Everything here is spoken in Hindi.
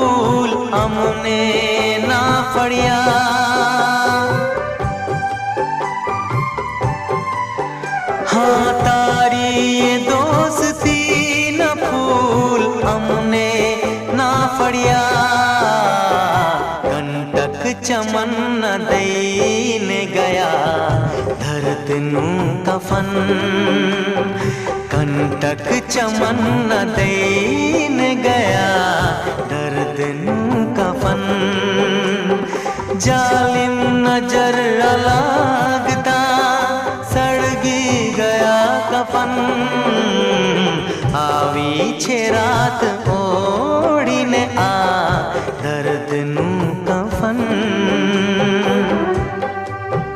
फूल अमने ना फड़िया। हाँ तारी ये दोस्ती न फूल अमने ना फड़िया। कंटक चमन न दईने गया धरत नू कफन। कंटक चमन न दईने गया दर्द नू कफन। जालिम नजर लागदा सड़गी गया कफन। आवी छे रात ओढ़ीने आ दर्द